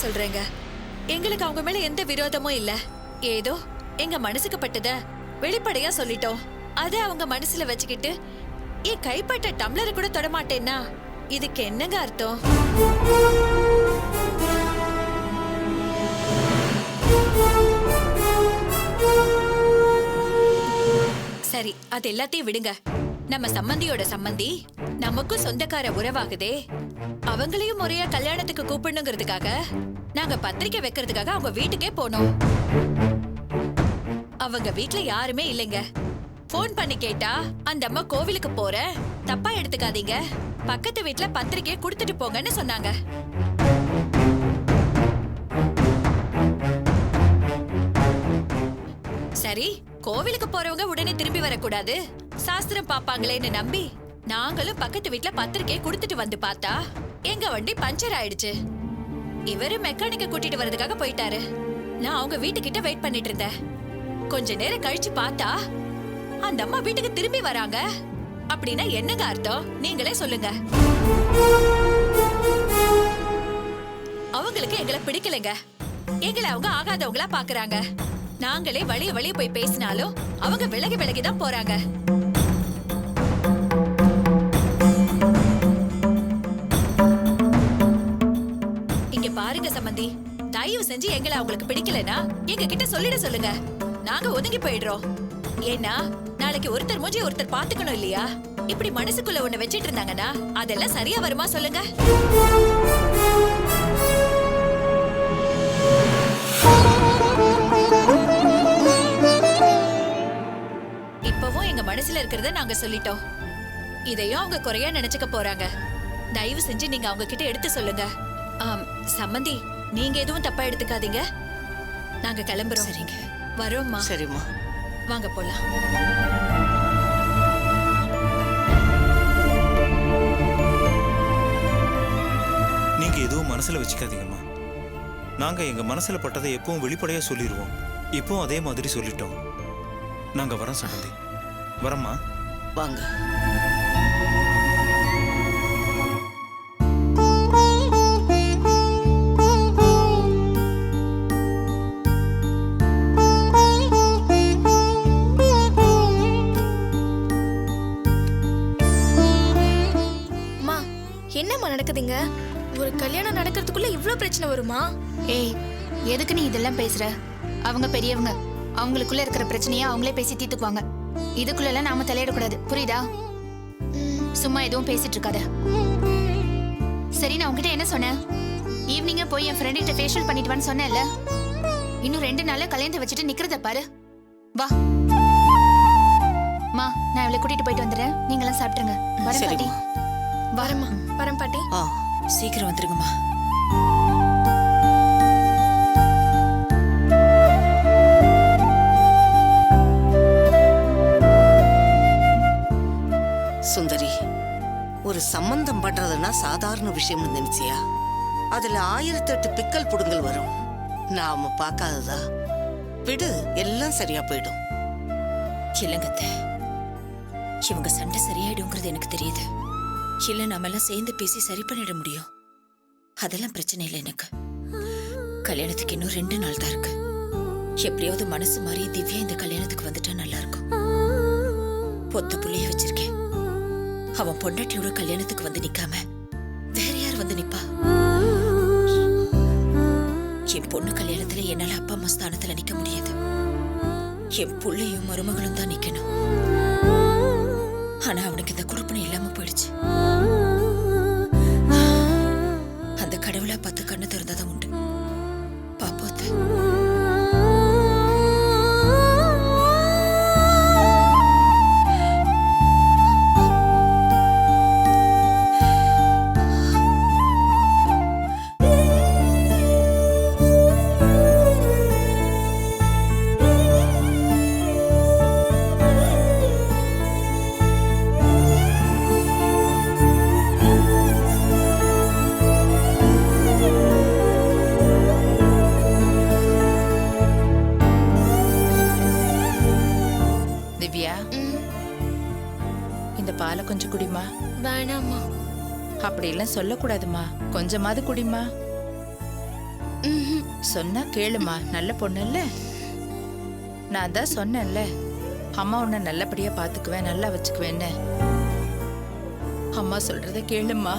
சொல்றேங்க. எங்களுக்கு அவங்க மேல எந்த விரோதமும் இல்ல. ஏதோ எங்க மனசுக்கு பட்டத வெளிப்படையா சொல்லிட்டோம். அத அவங்க மனசுல வச்சுக்கிட்டு என் கைப்பட்ட டம்ளரை கூட தொடமாட்டேன்னா இதுக்கு என்னங்க அர்த்தம்? சரி, அது எல்லாத்தையும் விடுங்க. நம்ம சம்பந்தியோட சம்பந்தி நமக்கும் சொந்தக்கார உறவாகுதே, அவங்களையும் முறையா கல்யாணத்துக்கு கூப்பிடணுங்கிறதுக்காக நாங்க பத்திரிக்கை வைக்கிறதுக்காக அவங்க வீட்டுக்கே போனோம். அவங்க வீட்டுல யாருமே இல்லைங்க. போன் பண்ணி கேட்டா அந்த அம்மா கோவிலுக்கு போற, தப்பா எடுத்துக்காதீங்க, பக்கத்து வீட்டுல பத்திரிக்கையை கொடுத்துட்டு போங்கன்னு சொன்னாங்க. சரி, கோவிலுக்கு போறவங்க உடனே திரும்பி வரக்கூடாது, சாஸ்திரம் பாப்பாங்களேன்னு நம்பி நாங்களும் பக்கத்து வீட்டுல பத்திரிக்கையை கொடுத்துட்டு வந்து பார்த்தா எங்க வண்டி பஞ்சர் ஆயிடுச்சு. இவரு மெக்கானிக்க கூட்டிட்டு வரதுக்காக போயிட்டாரு. நான் அவங்க வீட்டுக்கிட்ட வெயிட் பண்ணிட்டு இருந்தேன். கொஞ்ச நேரம் கழிச்சு பார்த்தா அந்த அம்மா வீட்டுக்கு திரும்பி வராங்க. அப்படின்னா என்னங்க அர்த்தம்? நீங்களே சொல்லுங்க. அவங்களுக்கு எங்களை பிடிக்கலங்க. எங்களை அவங்க ஆகாதவங்களா பாக்குறாங்க. நாங்களே வழிய போய் பேசினாலும் அவங்க விலகிதான் போறாங்க. இங்க பாருங்க சம்பந்தி, தயவு செஞ்சு எங்களை அவங்களுக்கு பிடிக்கலனா எங்க கிட்ட சொல்லிட சொல்லுங்க. நாங்க ஒதுங்கி போயிடுறோம். ஏன்னா நாளைக்கு ஒருத்தர் மூஞ்சி ஒருத்தர் பாத்துக்கணும் இல்லையா? இப்படி மனசுக்குள்ள ஒண்ணு வச்சிட்டு இருந்தாங்கன்னா அதெல்லாம் சரியா வருமா சொல்லுங்க? இப்பவும் எங்க மனசுல இருக்கிறத நாங்க சொல்லிட்டோம். இதையும் அவங்க குறையா நினைச்சுக்க போறாங்க. தயவு செஞ்சு நீங்க அவங்க கிட்ட எடுத்து சொல்லுங்க. சம்பந்தி, நீங்க எதுவும் தப்பா எடுத்துக்காதீங்க. நாங்க கிளம்புறோம். சரிங்க, வரோம்மா. சரிம்மா, வாங்க போலாம். நீங்க எதுவும் மனசுல வச்சுக்காதீங்கம்மா. நாங்க எங்க மனசுல பட்டதை எப்பவும் வெளிப்படையா சொல்லிடுவோம். இப்போ அதே மாதிரி சொல்லிட்டோம். நாங்க வரோம் சம்பந்தி. வரம்மா, வாங்க. என்னம்மா நடக்குதுங்க? ஒரு கல்யாணம் நடக்கிறதுக்குள்ள இவ்ளோ பிரச்சனை வருமா? ஏய், எதுக்கு நீ இதெல்லாம் பேசுற? அவங்க பெரியவங்க, அவங்களுக்குள்ள இருக்கிற பிரச்சனையை அவங்களே பேசி தீர்த்துக்குவாங்க. இதுக்குள்ள எல்லாம் நாம தலையிடக்கூடாது, புரியுதா? சும்மா எதுவும் பேசிட்டு இருக்காத. சரி, நான் உங்ககிட்ட என்ன சொன்னேன்? ஈவினிங்க போய் என் ஃப்ரெண்ட் கிட்ட ஃபேஷியல் பண்ணிட்டு வான்னு சொன்னேன்ல. இன்னும் 2 நாள்ல கல்யாணத்தை வச்சுட்டு நிக்கிறத பாரு. வா மா, நான் இவளை கூட்டிட்டு போயிட்டு வந்துடுறேன். நீங்களாம் சாப்பிட்டுருங்க. வரேன் பாட்டி. வரேம்மா. வரேன் பாட்டி. சீக்கிரம் வந்துருங்கம்மா. சுந்தரி, ஒரு சம்பந்தம் பண்றதுன்னா சாதாரண விஷயம்னு நினைச்சியா? அதுல 1008 பிக்கல் புடுங்கல் வரும். நாம பார்க்காததா? விடு, எல்லாம் சரியா போயிடும். இல்லங்கத்த, இவங்க சண்டை சரியாயிடுங்கிறது எனக்கு தெரியுது. இல்ல, நாம எல்லாம் சேர்ந்து பேசி சரி பண்ணிட முடியும். அதெல்லாம் பிரச்சனை இல்லை எனக்கு. கல்யாணத்துக்கு இன்னும் 2 நாள் தான் இருக்கு. எப்படியாவது மனசு மாறி திவ்யா இந்த கல்யாணத்துக்கு வந்துட்டா நல்லா இருக்கும். பொத்த புள்ளைய வச்சிருக்கேன். அவன் பொண்டாட்டியோட கல்யாணத்துக்கு வந்து நிக்காம வேற யார் வந்து நிப்பா? என் பொண்ணு கல்யாணத்துல என்னால அப்பா அம்மா ஸ்தானத்துல நிக்க முடியாது. என் புள்ளையும் மருமகளும் தான் நிக்கணும். ஆனா அவனுக்கு இந்த குடுப்பனை இல்லாம போயிடுச்சு. அந்த கடவுளா பார்த்து கண்ணு திறந்ததான் உண்டு. பாப்போத்த பாலை கொஞ்சம் குடிமா. வேணாம்மா. அப்படி எல்லாம் சொல்லக்கூடாதுமா, கொஞ்சமாவது குடிமா. சொன்னா கேளுமா, நல்ல பொண்ணு இல்ல. நான் தான் சொன்னேன்ல, அம்மா உன்னை நல்லபடியா பாத்துக்குவேன், நல்லா வச்சுக்குவேன்னு. அம்மா சொல்றத கேளுமா.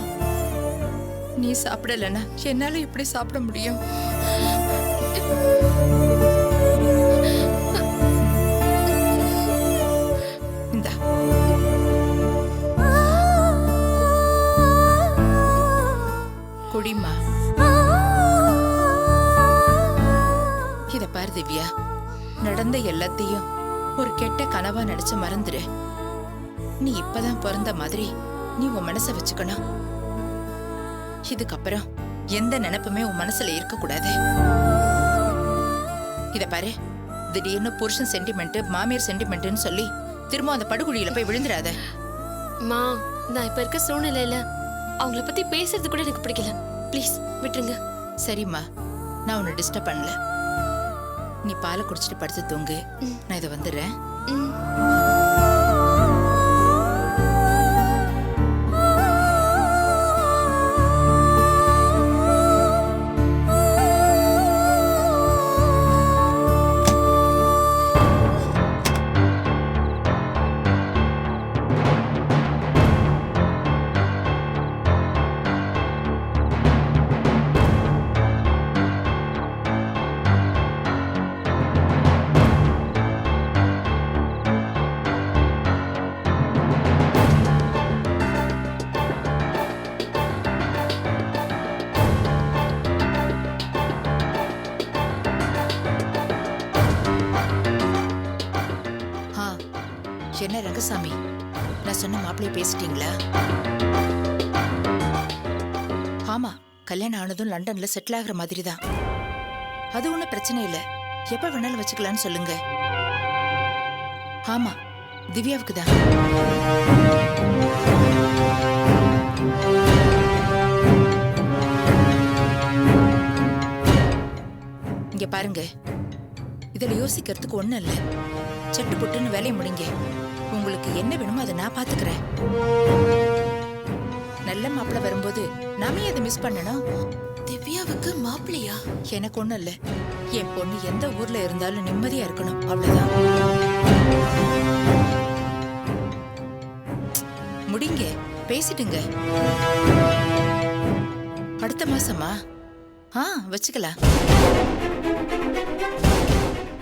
நீ சாப்பிடலன்னா என்னால இப்படி சாப்பிட முடியும்? இந்தா. குடிமா. இத பாரு திவ்யா, நடந்த எல்லாத்தையும் ஒரு கெட்ட கனவா நினைச்சு மறந்துரு. நீ இப்பதான் பிறந்த மாதிரி நீ உன் மனசை வச்சுக்கணும். இதுக்கப்புறம் எந்த நினைப்புமே உன் மனசுல இருக்க கூடாது. இத பாரு, திடீர்னு புருஷன் சென்டிமெண்ட், மாமியார் சென்டிமெண்ட்னு சொல்லி திரும்ப அந்த படுகுழியில போய் விழுந்துடாத. மா, நான் இப்ப இருக்க சூழ்நிலையில அவங்கள பத்தி பேசுறது கூட எனக்கு பிடிக்கல. ப்ளீஸ் விட்டுருங்க. சரிம்மா, நான் உன்னை டிஸ்டர்ப் பண்ணல. நீ பாலை குடிச்சிட்டு படுத்து தூங்கு. நான் இதை வந்துடுறேன். என்ன ரங்கசாமி, நான் சொன்ன மாப்பிள்ளைய பேசிட்டீங்களா? ஆமா, கல்யாணம் ஆனதும் லண்டன்ல செட்டில் ஆகுற மாதிரி தான். அது ஒன்றும் பிரச்சனை இல்லை, எப்ப வேணாலும் வச்சுக்கலான்னு சொல்லுங்க. ஆமா, திவ்யாவுக்கு தான். இங்க பாருங்க, இதுல யோசிக்கிறதுக்கு ஒண்ணும் இல்லை. சட்டு புட்டுன்னு வேலையை முடிங்க. உங்களுக்கு என்ன வேணுமோ அதை நான் பாத்துக்கிறேன். நல்ல மாப்பிள்ளை வரும்போது நாமே அதை மிஸ் பண்ணணும். திவ்யாவுக்கு மாப்பிள்ளையா? எனக்கு ஒண்ணும் இல்ல, என் பொண்ணு எந்த ஊர்ல இருந்தாலும் நிம்மதியா இருக்கணும், அவ்வளவுதான். முடிங்க, பேசிட்டுங்க. அடுத்த மாசமா? வச்சுக்கலாம்.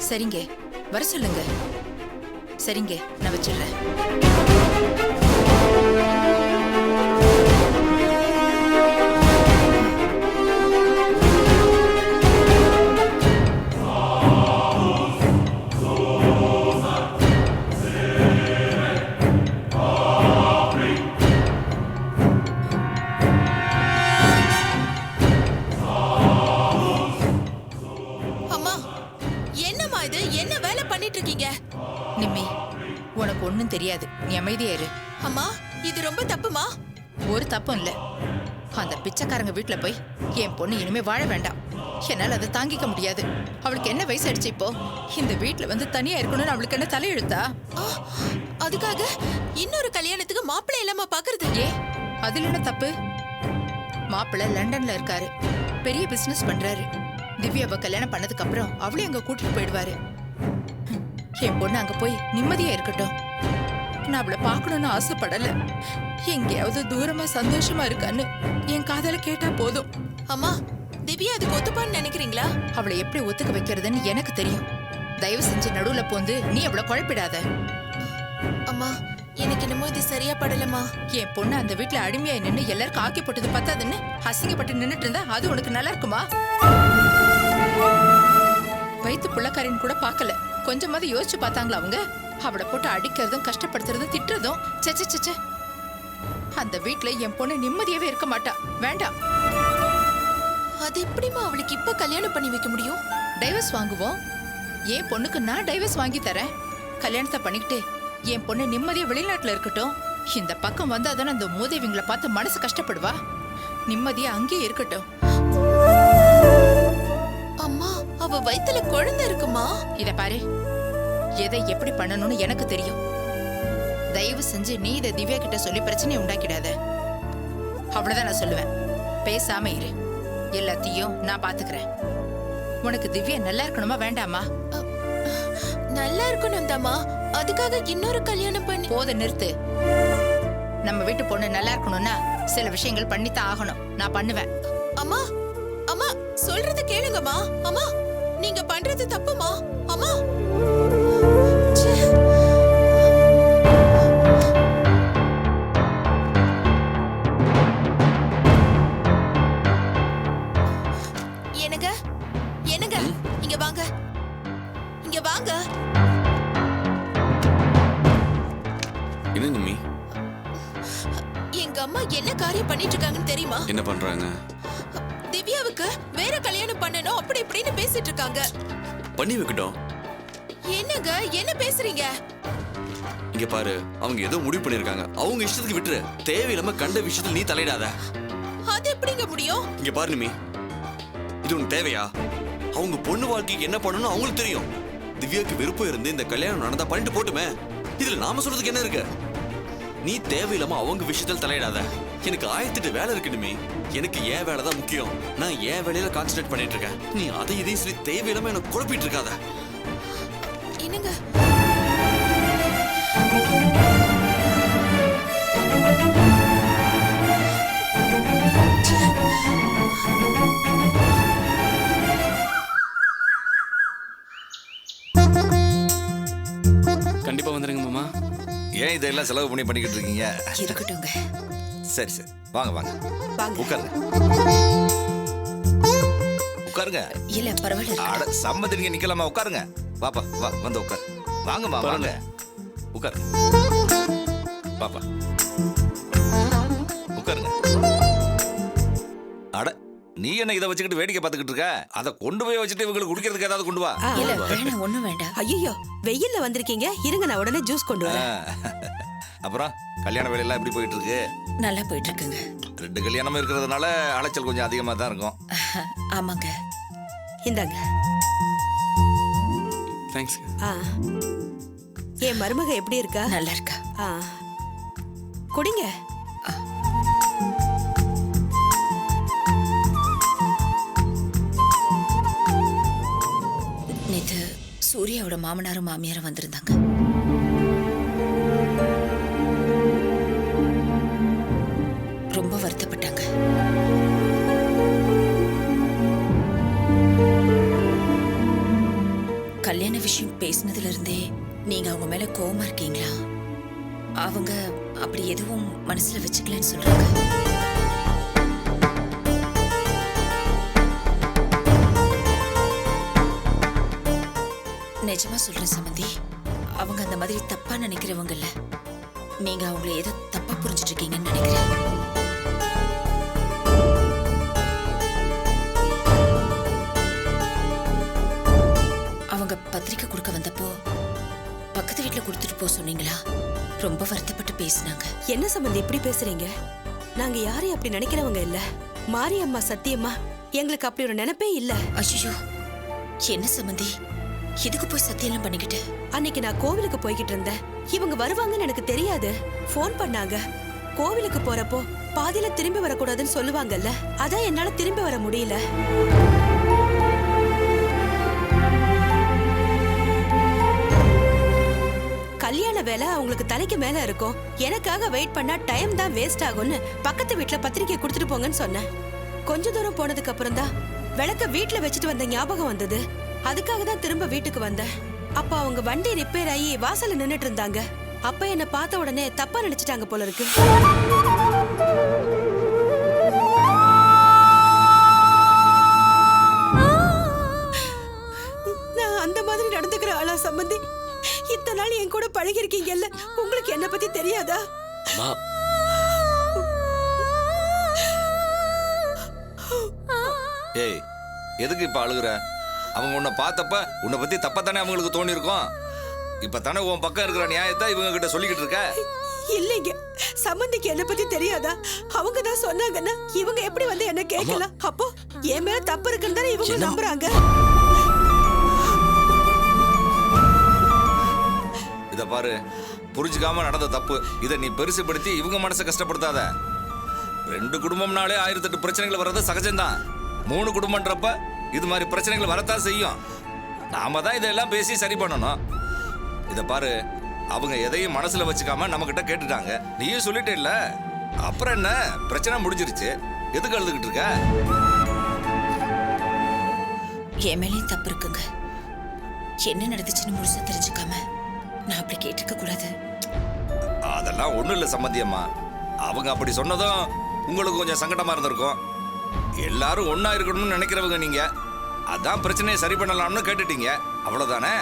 சரிங்க, வர சொல்லுங்க. சரிங்க, நான் வச்சிடுறேன். அம்மா, என்னம்மா இது? என்ன வேலை பண்ணிட்டு இருக்கீங்க? நிம்மி, உனக்கு ஒண்ணும் தெரியாது, நீ அமைதியா இரு. அம்மா, இது ரொம்ப தப்புமா? ஒரு தப்பும் இல்ல. அந்த பிச்சைக்காரங்க வீட்டுல போய் என் பொண்ணு இனிமே வாழ வேண்டாம். என்னால அதை தாங்கிக்க முடியாது. அவளுக்கு என்ன வயசு ஆயிடுச்சு இப்போ? இந்த வீட்டுல வந்து தனியா இருக்கணும்னு அவளுக்கு என்ன தலையெழுத்தா? அதுக்காக இன்னொரு கல்யாணத்துக்கு மாப்பிள்ளை இல்லாம பாக்குறது? அதுல என்ன தப்பு? மாப்பிள்ளை லண்டன்ல இருக்காரு, பெரிய பிசினஸ் பண்றாரு. திவ்யாவை கல்யாணம் பண்ணதுக்கு அப்புறம் அவளையும் அங்க கூட்டிட்டு போயிடுவாரு. என் பொண்ணு அங்க போய் நிம்மதியா இருக்கட்டும். நான் அவளை பார்க்கணும்னு ஆசைப்படல. எங்கேயாவது தூரமா சந்தோஷமா இருக்கான்னு என் காதல கேட்டா போதும். அம்மா, திவ்யா அதுக்கு ஒத்துப்பான்னு நினைக்கிறீங்களா? அவளை எப்படி ஒத்துக்க வைக்கிறதுன்னு எனக்கு தெரியும். தயவு செஞ்சு நடுவுல போந்து நீ அவளை குழப்பிடாத. அம்மா, எனக்கு என்னமோ இது சரியா படலமா. என் பொண்ணு அந்த வீட்டுல அடிமையா நின்னு எல்லாருக்கும் ஆக்கி போட்டது பத்தாதுன்னு அசிங்கப்பட்டு நின்னுட்டு இருந்தா அது உனக்கு நல்லா இருக்குமா? வயிற்று புள்ளக்காரின்னு கூட பார்க்கல, கொஞ்சமாவது யோசிச்சு பார்த்தாங்களா அவங்க? அவளை போட்டு அடிக்கிறதும் கஷ்டப்படுத்துறதும் திட்டுறதும். சே, அந்த வீட்டுல என் பொண்ணு நிம்மதியாவே இருக்க மாட்டா. வேண்டாம். அது எப்படிமா அவளுக்கு இப்ப கல்யாணம் பண்ணி வைக்க முடியும்? டைவர்ஸ் வாங்குவோம். என் பொண்ணுக்கு நான் டைவர்ஸ் வாங்கி தரேன். கல்யாணத்தை பண்ணிக்கிட்டு என் பொண்ணு நிம்மதியா வெளிநாட்டுல இருக்கட்டும். இந்த பக்கம் வந்து அதான அந்த மூதேவிங்களை பார்த்து மனசு கஷ்டப்படுவா. நிம்மதியா அங்கேயே இருக்கட்டும். அம்மா, அவ வயித்துல குழந்தை இருக்குமா? இத பாரு, எதை எப்படி பண்ணணும்னு எனக்கு தெரியும். தயவு செஞ்சு நீ இதை திவ்யா கிட்ட சொல்லி பிரச்சனையை உண்டாக்கிடாத. அவ்வளவுதான் நான் சொல்லுவேன். பேசாம இரு. எல்லாத்தையும் நான் பாத்துக்கிறேன். உனக்கு திவ்யா நல்லா இருக்கணுமா வேண்டாமா? நல்லா இருக்கணும் தாமா, அதுக்காக இன்னொரு கல்யாணம் பண்ணி. போத நிறுத்து. நம்ம வீட்டு பொண்ணு நல்லா இருக்கணும்னா சில விஷயங்கள் பண்ணித்தான் ஆகணும். நான் பண்ணுவேன். அம்மா அம்மா சொல்றது கேளுங்கம்மா. அம்மா நீங்க பண்றது தப்புமா அம்மா. ச்சே. என்னங்க என்னங்க இங்க வாங்க, இங்க வாங்க. என்ன நிம்மி? எங்க அம்மா என்ன காரியம் பண்ணிட்டு இருக்காங்கன்னு தெரியுமா? என்ன பண்றாங்க? திவ்யாவுக்கு வேற கல்யாணம் பண்ணணும் அப்படி இப்படின்னு பேசிட்டு இருக்காங்க. பண்ணி வைக்கட்டும். என்னங்க என்ன பேசுறீங்க? இங்க பாரு, அவங்க ஏதோ முடிவு பண்ணிருக்காங்க. அவங்க இஷ்டத்துக்கு விட்டுரு. தேவையில்லாம கண்ட விஷயத்துல நீ தலையிடாத. அது எப்படிங்க முடியும்? இங்க பாரு நிம்மி, இது உனக்கு தேவையா? அவங்க பொண்ணு வாழ்க்கைக்கு என்ன பண்ணணும் அவங்களுக்கு தெரியும். திவ்யாக்கு விருப்பம் இருந்து இந்த கல்யாணம் நடந்தா பண்ணிட்டு போட்டுமே. இதுல நாம சொல்றதுக்கு என்ன இருக்கு? நீ தேவையில்லாம அவங்க விஷயத்துல தலையிடாத. எனக்கு 1008 வேலை இருக்கு நிம்மி. எனக்கு என் வேலை தான் முக்கியம். நான் என் வேலையில கான்சென்ட்ரேட் பண்ணிட்டு இருக்கேன். நீ அதை இதையும் சொல்லி தேவையில்லாம எனக்கு குழப்பிட்டு இருக்காத. என்னங்க கண்டிப்பா வந்துருங்க மாமா. ஏன் இதெல்லாம் செலவு பண்ணி பண்ணிக்கிட்டு இருக்கீங்க? இருக்கட்டும்ங்க. சரி சரி, வாங்க வாங்க உட்காருங்க உட்காருங்க. இல்ல பரவாயில்ல. அட சம்மதி, நீங்க நிக்கலாமா? உட்காருங்க. வாப்பா வா, வந்து உட்காரு. வாங்கம்மா வாங்க, உட்காருங்க. பாப்பா உட்காருங்க. அட நீ என்ன இதை வச்சுக்கிட்டு வேடிக்கை பார்த்துக்கிட்டு இருக்க? அதை கொண்டு போய் வச்சுட்டு இவங்களுக்கு குடிக்கிறதுக்கு ஏதாவது கொண்டு வா. இல்ல வேணாம், ஒண்ணும் வேண்டாம். ஐயோ வெயில்ல வந்திருக்கீங்க, இருங்க நான் உடனே ஜூஸ் கொண்டு வரேன். அப்புறம் கல்யாண வேலையெல்லாம் எப்படி போயிட்டு இருக்கு? நல்லா போயிட்டு இருக்குங்க. 2 கல்யாணம் இருக்கிறதுனால அலைச்சல் கொஞ்சம் அதிகமா தான் இருக்கும். ஆமாங்க. இந்தாங்க. தேங்க்ஸ். ஆ. என் மருமக எப்படி இருக்கா? நல்லா இருக்கா. ஆ. குடிங்க. நேத்து சூர்யாவோட மாமனாரும் மாமியாரும் வந்திருந்தாங்க. ரொம்ப வருத்தப்பட்டாங்க. கல்யாண விஷயம் பேசினதுல இருந்தே நீங்க அவங்க மேல கோவமா இருக்கீங்களா? அவங்க அப்படி எதுவும் மனசுல வச்சுக்கலன்னு சொல்றாங்க. நிஜமா சொல்றேன் சமந்தி, அவங்க அந்த மாதிரி தப்பா நினைக்கிறவங்க இல்ல. நீங்க அவங்களை ஏதோ தப்பா புரிஞ்சிட்டு இருக்கீங்கன்னு நினைக்கிறேன். அவங்க பத்திரிக்கை கொடுக்க வந்தப்போ பக்கத்து வீட்டுல கொடுத்துட்டு போ சொன்னீங்களா? ரொம்ப வருத்தப்பட்டு பேசினாங்க. என்ன சம்பந்தி இப்படி பேசுறீங்க? நாங்க யாரையும் அப்படி நினைக்கிறவங்க இல்ல. மாரியம்மா சத்தியம்மா எங்களுக்கு அப்படி ஒரு நினைப்பே இல்ல. ஐயோ, என்ன சம்பந்தி இதுக்கு போய் சத்தியெல்லாம் பண்ணிக்கிட்டு? அன்னைக்கு நான் கோவிலுக்கு போய்கிட்டு இருந்தேன். இவங்க வருவாங்கன்னு எனக்கு தெரியாது. போன் பண்ணாங்க. கோவிலுக்கு போறப்போ பாதியில திரும்பி வரக்கூடாதுன்னு சொல்லுவாங்கல்ல, அதான் என்னால திரும்பி வர முடியல. கல்யாண வேலை அவங்களுக்கு தலைக்கு மேல இருக்கும். எனக்காக வெயிட் பண்ணா டைம் தான் வேஸ்ட் ஆகும்னு பக்கத்து வீட்டுல பத்திரிக்கை கொடுத்துட்டு போங்கன்னு சொன்னேன். கொஞ்ச தூரம் போனதுக்கு அப்புறம் தான் விளக்க வீட்டுல வச்சுட்டு வந்த ஞாபகம் வந்தது. அதுக்காக தான் திரும்ப வீட்டுக்கு வந்தேன். அப்ப அவங்க வண்டி ரிப்பேர் ஆகி வாசல்ல நின்னுட்டு இருந்தாங்க. அப்ப என்ன பார்த்த உடனே தப்பா நினைச்சிட்டாங்க போல இருக்கு. நான் அந்த மாதிரி நடந்துக்கிற ஆளா சம்பந்தி? இத்தனை நாள் என் கூட பழகி இருக்கீங்கல்ல, உங்களுக்கு என்ன பத்தி தெரியாதா? அம்மா, ஏய் எதுக்கு இப்ப அழுகுற? அவங்க உன்னை பார்த்தப்ப உன்னை பத்தி தப்பா தானே அவங்களுக்கு தோணி இருக்கும். இப்ப தானே உன் பக்கம் இருக்கிற நியாயத்தை இவங்க கிட்ட சொல்லிக்கிட்டு இருக்க. இல்லைங்க, சம்பந்திக்கு என்ன பத்தி தெரியாதா? அவங்க தான் சொன்னாங்கன்னா இவங்க எப்படி வந்து என்ன கேட்கலாம்? அப்போ என் மேல தப்பு இருக்குன்னு தானே இவங்க நம்புறாங்க. இத பாரு, புரிஞ்சுக்காம நடந்த தப்பு. இதை நீ பெருசுபடுத்தி இவங்க மனசை கஷ்டப்படுத்தாத. 2 குடும்பம்னாலே 1008 பிரச்சனைகள் வர்றது சகஜம்தான். 3 குடும்பம்ன்றப்ப இது மாதிரி பிரச்சனைகள் வரத்தான் செய்யும். நாம தான் இதெல்லாம் பேசி சரி பண்ணணும். இத பாரு, அவங்க எதையும் மனசுல வச்சுக்காம நம்ம கிட்ட கேட்டுட்டாங்க. நீயும் சொல்லிட்டே இல்ல, அப்புறம் என்ன, பிரச்சனை முடிஞ்சிருச்சு. எதுக்கு அழுதுகிட்டு இருக்க? என் மேலேயும் தப்பு இருக்குங்க. என்ன நடந்துச்சுன்னு முழுசா தெரிஞ்சுக்காம நான் அப்படி கேட்டிருக்க கூடாது. அதெல்லாம் ஒண்ணும் இல்ல சம்பந்தியம்மா. அவங்க அப்படி சொன்னதும் உங்களுக்கு கொஞ்சம் சங்கடமா இருந்திருக்கும். எல்லாரும் ஒண்ணா இருக்கணும்னு நினைக்கிறவங்க நீங்க. அதான் பிரச்சனையை சரி பண்ணலாம்னு கேட்டுட்டீங்க, அவ்வளவுதானே?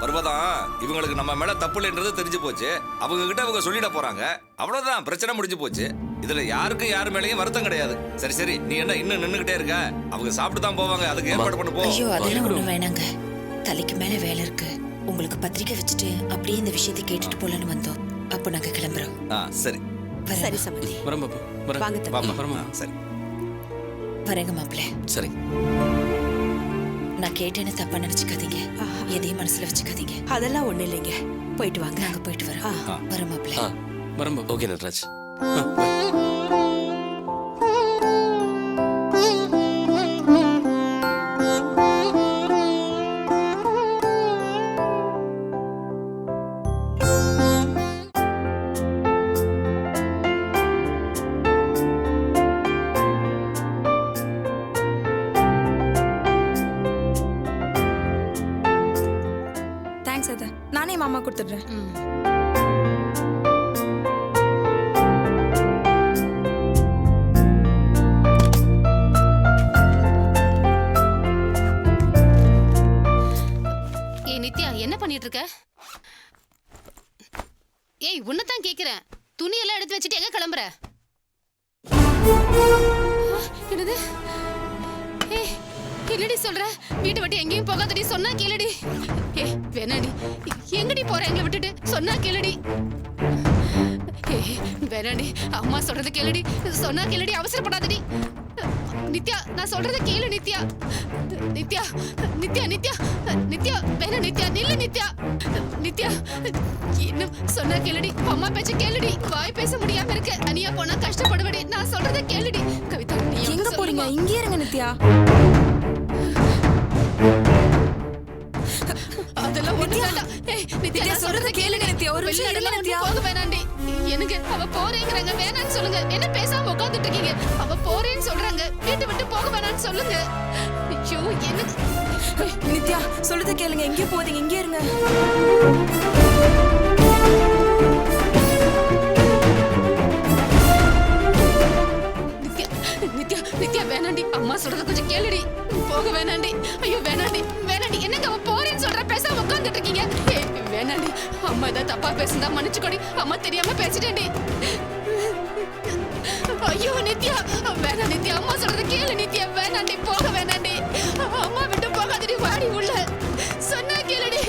பர்வதம், இவங்களுக்கு நம்ம மேல தப்பு இல்லைன்றது தெரிஞ்சு போச்சு. அவங்க கிட்ட அவங்க சொல்லிட போறாங்க, அவ்வளவுதான், பிரச்சனை முடிஞ்சு போச்சு. இதுல யாருக்கும் யாரு மேலேயும் வருத்தம் கிடையாது. சரி சரி, நீ என்ன இன்னும் நின்னுகிட்டே இருக்க? அவங்க சாப்பிட்டு தான் போவாங்க, அதுக்கு ஏற்பாடு பண்ண போ. ஐயோ, அதெல்லாம் ஒண்ணும் வேணாங்க. தலைக்கு மேல வேலை இருக்கு. உங்களுக்கு பத்திரிக்கை வச்சுட்டு அப்படியே இந்த விஷயத்தை கேட்டுட்டு போலான்னு வந்தோம். அப்போ நாங்க கிளம்புறோம். சரி சரி சம்பந்தி வரேன் பாப்பா, வரேன். வாங்க தம்பி. வாமா. சரி வரேங்க மாப்பிள்ள. சரி. நான் கேட்டேன்னு தப்பா நினைச்சுக்காதீங்க, எதையும் மனசுல வச்சுக்காதீங்க. அதெல்லாம் ஒண்ணு இல்லைங்க, போயிட்டு வாங்க. நாங்க போயிட்டு வரோம். வரோம் மாப்பிள்ள. வரேன் பாப்பா. ஓகே நட்ராஜ். தேங்க்ஸ் அத்தை, நானே மாமா கொடுத்துடுறேன். நித்யா, என்ன பண்ணிட்டு இருக்க? ஏய், உன்னதான் கேக்குறேன். துணி எல்லாம் எடுத்து வச்சுட்டு எங்க கிளம்புற? என்னது? ஏய், என்னடி சொல்ற? வீட்டை விட்டு எங்கேயும் போகாதடி, சொன்னா கேளுடி. ஏய், வேணாடி, எங்கடி போற எங்களை விட்டுட்டு? சொன்னா கேளுடி. ஏய், வேணாடி, அம்மா சொல்றது கேளுடி, சொன்னா கேளுடி, அவசரப்படாதடி. நித்யா, நான் சொல்றத கேளு நித்யா. நித்யா நித்யா நித்யா நித்யா, வேணா நித்யா, நில்லு நித்யா. நித்யா, இன்னும் சொன்னா கேளுடி, அம்மா பேச்ச கேளுடி. வாய் பேச முடியாம இருக்க, தனியா போனா கஷ்டப்படுவடி. நான் சொல்றத கேளுடி. கவிதா, நீ எங்க போறீங்க? இங்கே இருங்க நித்யா. அதெல்லாம் ஒண்ணு வேண்டாம். ஏய், நித்யா, நான் சொல்றத கேளுங்க நித்யா. ஒரு நிமிஷம் இருங்க நித்யா. போக வேணாண்டி. எனக்கு அவ போறேங்கறாங்க, வேணான்னு சொல்லுங்க. என்ன பேசாம உட்கார்ந்துட்டு இருக்கீங்க? அவ போறேன்னு சொல்றாங்க, வீட்டை விட்டு போக வேணான்னு சொல்லுங்க. ஐயோ, எனக்கு நித்யா சொல்றத கேளுங்க, எங்கே போறீங்க? இங்கே இருங்க. நித்யா நித்யா நித்யா, வேணாண்டி, அம்மா சொல்றத கொஞ்சம் கேளுடி. போக வேணாண்டி. ஐயோ, வேணாண்டி வேணாண்டி. என்னங்க அவ போறேன்னு சொல்ற, பேசாம உட்கார்ந்துட்டு இருக்கீங்க? ஏய், வேணாண்டி, அம்மா ஏதாவது தப்பா பேசுனா மன்னிச்சுக்கோடி. அம்மா தெரியாம பேசிட்டேன்டி. ஐயோ நித்யா, வேணாம் நித்யா, அம்மா சொல்றத கேளு நித்யா. வேணாண்டி, போக வேணாண்டி. அம்மா விட்டு போகாதடி, வாடி உள்ள. சொன்னா கேளுடி.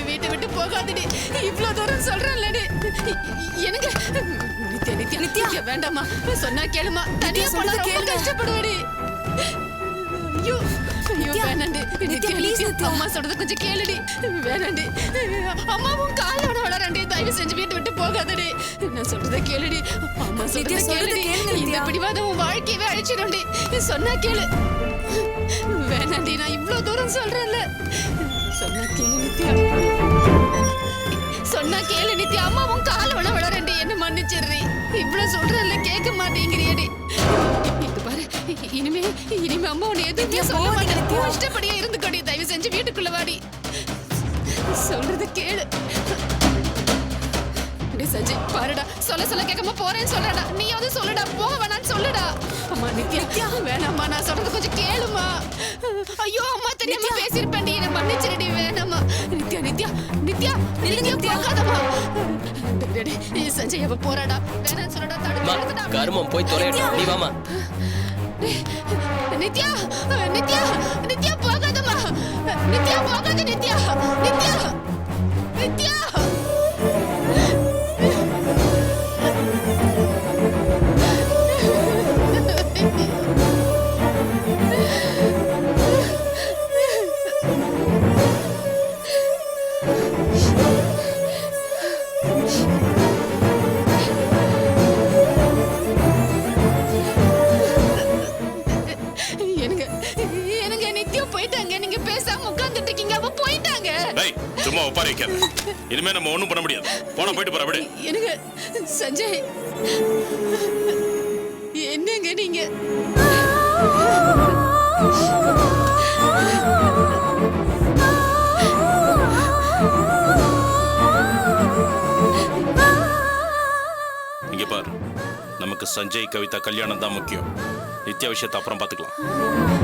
வீட்டை விட்டு போகாதடி, இவ்வளவு தூரம் சொல்றேன்லடி. எனக்கு நித்யா நித்யா நித்யா, வேண்டாமா, சொன்னா கேளுமா. தனியா போனா ரொம்ப கஷ்டப்படுவடி. ஐயோ ஐயோ, வேணாண்டி நித்யா, ப்ளீஸ் நித்யா, அம்மா சொல்றத கொஞ்சம் கேளுடி. வேணாண்டி, அம்மாவும் காலோட வளரண்டி. தயவு செஞ்சு வீட்டை விட்டு போகாதடி. நான் சொல்றத கேளுடி. அம்மா சொல்றத கேளுடி. இந்த பிடிவாதம் உன் வாழ்க்கையவே அழிச்சிடும்டி. சொன்னா கேளு. வேணாண்டி, நான் இவ்வளவு தூரம் சொல்றேன்ல. சொன்னா கேளு நித்யா. சொன்னா கேளு நித்யா, அம்மாவும் காலோட வளரண்டி. என்ன மன்னிச்சிடுறி. இவ்வளவு சொல்றேன்ல, கேட்க மாட்டேங்கிறியடி. இது பாரு, இனிமே அம்மா உன்னை எதுவுமே சொல்ல மாட்டேன். உன் இஷ்டப்படியே இருந்துக்கடி. தயவு செஞ்சு வீட்டுக்குள்ள வாடி. சொல்றது கேளு. சஞ்சய், பாருடா, சொல்ல கேட்காம போறேன்னு சொல்லடா. நீ வந்து சொல்லுடா, போக வேணான்னு சொல்லுடா. அம்மா நித்யா, வேணாம்மா, நான் சொல்றது கொஞ்சம் கேளுமா. ஐயோ, அம்மா தெரியாம பேசிருப்பேன்டி, என்ன மன்னிச்சிருடி. வேணாம்மா நித்யா நித்யா நித்யா நித்யா, போகாதம்மா. சஞ்சய், அவ போறாடா, வேணான்னு சொல்லடா. தடுத்து கருமம் போய் தொலைடா, நீ வாமா. நித்யா நித்யா நித்யா, போகாதம்மா. நித்யா, போகாத நித்யா. நித்யா நித்யா. சும்மா ஒப்பாரி வைக்காத. இனிமே நம்ம ஒண்ணும் பண்ண முடியாது. போன போயிட்டு போற விடு. எனக்கு சஞ்சய் என்னங்க நீங்க இங்க பாரு, நமக்கு சஞ்சய் கவிதா கல்யாணம் தான் முக்கியம். நித்யா விஷயத்தை அப்புறம் பாத்துக்கலாம்.